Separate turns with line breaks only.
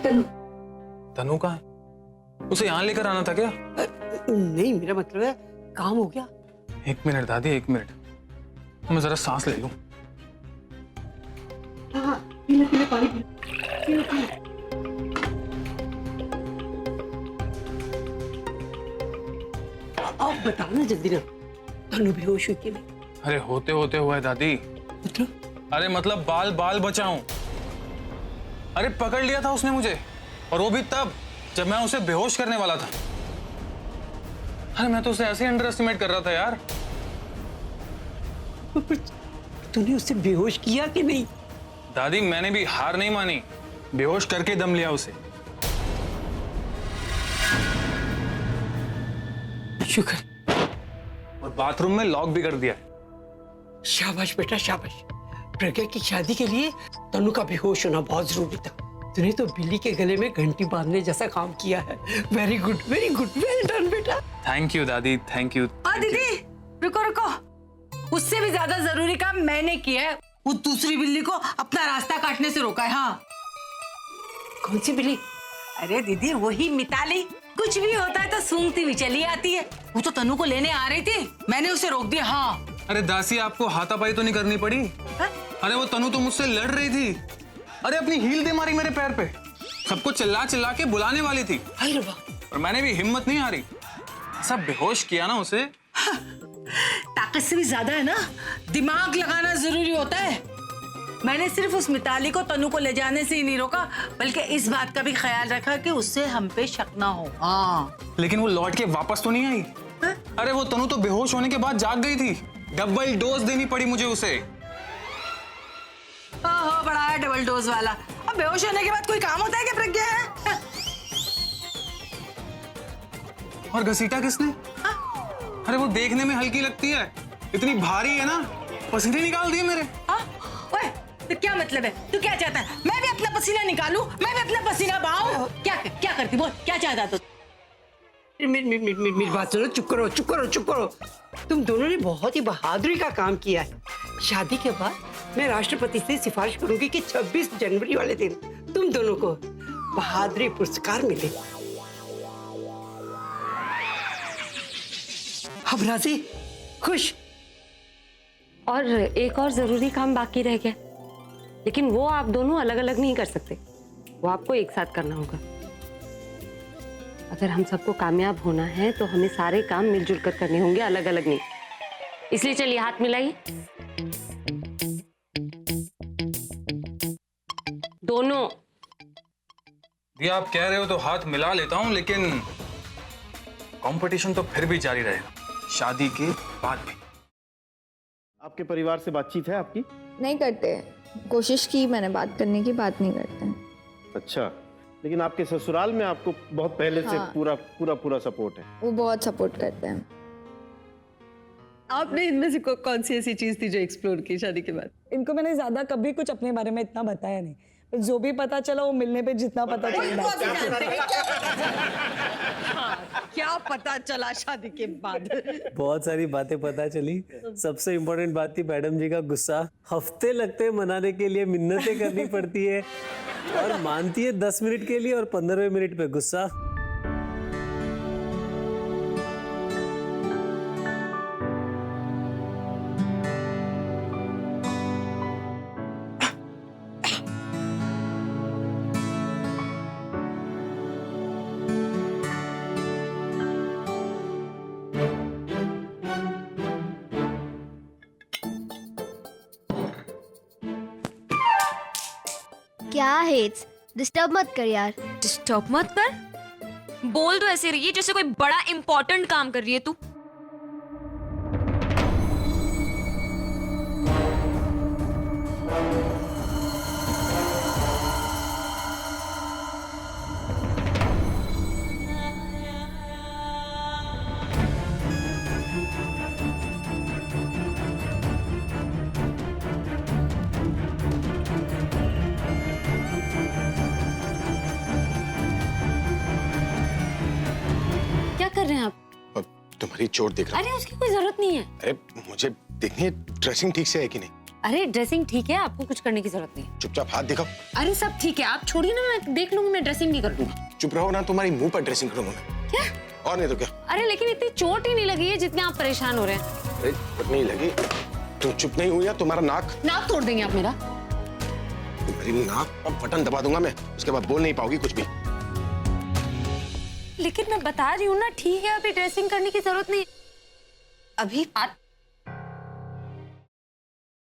तनु?
तनु कहाँ है? उसे यहाँ लेकर आना था क्या?
नहीं, मेरा मतलब है काम हो गया।
एक मिनट दादी, एक मिनट, मैं जरा सांस ले लूं।
हाँ, पीले पानी पीले। आप बताओ ना जल्दी ना, तनु बेहोश हुई कि नहीं?
अरे होते होते हुआ है दादी।
मतलब?
अरे मतलब बाल बाल बचाऊं। अरे पकड़ लिया था उसने मुझे, और वो भी तब जब मैं उसे बेहोश करने वाला था। अरे मैं तो उसे ऐसे अंडर एस्टिमेट कर रहा था यार।
तूने उसे बेहोश किया कि नहीं?
दादी मैंने भी हार नहीं मानी, बेहोश करके दम लिया उसे।
शुक्र।
और बाथरूम में लॉक भी कर दिया।
शाबाश बेटा शाबाश। प्रज्ञा की शादी के लिए तनु का बेहोश होना बहुत जरूरी था। तूने तो बिल्ली के गले में घंटी बांधने जैसा काम किया है। वेरी गुड, वेल डन बेटा।
थैंक यू दादी, थैंक यू।
दीदी रुको रुको, उससे भी ज्यादा जरूरी काम मैंने किया है। वो दूसरी बिल्ली को अपना रास्ता काटने से रोका है। हाँ।
कौन सी बिल्ली?
अरे दीदी वही मिताली। कुछ भी होता है तो सूंघती हुई चली आती है। वो तो तनु को लेने आ रही थी, मैंने उसे रोक दिया। हाँ।
अरे दासी आपको हाथापाई तो नहीं करनी पड़ी?
हा?
अरे वो तनु तो मुझसे लड़ रही थी। अरे अपनी हील दे मारी मेरे पैर पे। सबको चिल्ला चिल्ला के बुलाने वाली थी, और मैंने भी हिम्मत नहीं हारी। सब बेहोश किया ना उसे।
ताकत से भी ज्यादा है ना, दिमाग लगाना जरूरी होता है। मैंने सिर्फ उस मिताली को तनु को ले जाने से ही नहीं रोका, बल्कि इस बात का भी ख्याल रखा कि उससे हम पे शक ना हो। हाँ।
लेकिन वो लौट के वापस तो नहीं आई।
हा?
अरे वो तनु तो बेहोश होने के बाद जाग गई थी। डबल डोज देनी पड़ी मुझे उसे।
ओहो, बड़ा है डबल डोज वाला। अब बेहोश होने के बाद कोई काम होता है क्या प्रज्ञा? है
और घसीटा किसने? अरे वो देखने में हल्की लगती है, इतनी भारी है ना, पसीने निकाल दिए मेरे।
ओए, तो क्या मतलब है? तू क्या चाहता है? मैं भी अपना पसीना निकालूं? मैं भी अपना पसीना बहाऊं? क्या करती बोल? क्या चाहता तू?
मेरी बात सुनो, चुप करो। तुम दोनों ने बहुत ही बहादुरी का काम किया है। शादी के बाद मैं राष्ट्रपति से सिफारिश करूंगी कि 26 जनवरी वाले दिन तुम दोनों को बहादुरी पुरस्कार मिले। अब राजी, खुश?
और एक और जरूरी काम बाकी रह गया, लेकिन वो आप दोनों अलग अलग नहीं कर सकते, वो आपको एक साथ करना होगा। अगर हम सबको कामयाब होना है तो हमें सारे काम मिलजुल कर करने होंगे, अलग अलग नहीं। इसलिए चलिए हाथ मिलाइए दोनों।
ये आप कह रहे हो तो हाथ मिला लेता हूँ, लेकिन कंपटीशन तो फिर भी जारी रहेगा, शादी के बाद भी।
आपके परिवार से बातचीत है आपकी?
नहीं करते, कोशिश की मैंने बात करने की, बात नहीं करते हैं।
अच्छा, लेकिन आपके ससुराल में आपको बहुत पहले से
हाँ।
पूरा सपोर्ट है?
वो बहुत सपोर्ट करते हैं।
आपने इनमें से कौन सी ऐसी चीज थी जो एक्सप्लोर की शादी के बाद?
इनको मैंने ज्यादा कभी कुछ अपने बारे में इतना बताया नहीं, पर जो भी पता चला वो मिलने पे जितना पता चला।
क्या पता चला शादी के बाद?
बहुत सारी बातें पता चली। सबसे इम्पोर्टेंट बात थी मैडम जी का गुस्सा। हफ्ते लगते हैं मनाने के लिए, मिन्नतें करनी पड़ती है, और मानती है 10 मिनट के लिए और 15वें मिनट पे गुस्सा।
क्या है? डिस्टर्ब मत कर यार।
डिस्टर्ब मत कर? बोल तो ऐसे रही है जैसे कोई बड़ा इंपॉर्टेंट काम कर रही है तू।
कर रहे हैं आप?
तुम्हारी चोट देख रहा हूं।
अरे उसकी कोई जरूरत नहीं है।
अरे मुझे देखनी है ड्रेसिंग ठीक से है कि नहीं।
अरे ड्रेसिंग ठीक है, आपको कुछ करने की जरूरत नहीं है।
चुपचाप हाथ दिखाओ।
अरे सब ठीक है, आप छोड़िए ना, मैं देख लूंगी, मैं ड्रेसिंग नहीं कर दूंगा।
चुप रहो ना, तुम्हारी मुंह पर ड्रेसिंग करूंगा मैं।
क्या?
और नहीं तो क्या।
अरे लेकिन इतनी चोट ही नहीं लगी है जितने आप परेशान हो रहे हैं।
अरे चोट नहीं लगी, तुम चुप नहीं हुई या तुम्हारा नाक
तोड़ देंगे आप मेरा।
तुम्हारी नाक पर बटन दबा दूंगा मैं, उसके बाद बोल नहीं पाओगी कुछ भी।
लेकिन मैं बता रही हूँ ना, ठीक है, अभी ड्रेसिंग करने की जरूरत नहीं। अभी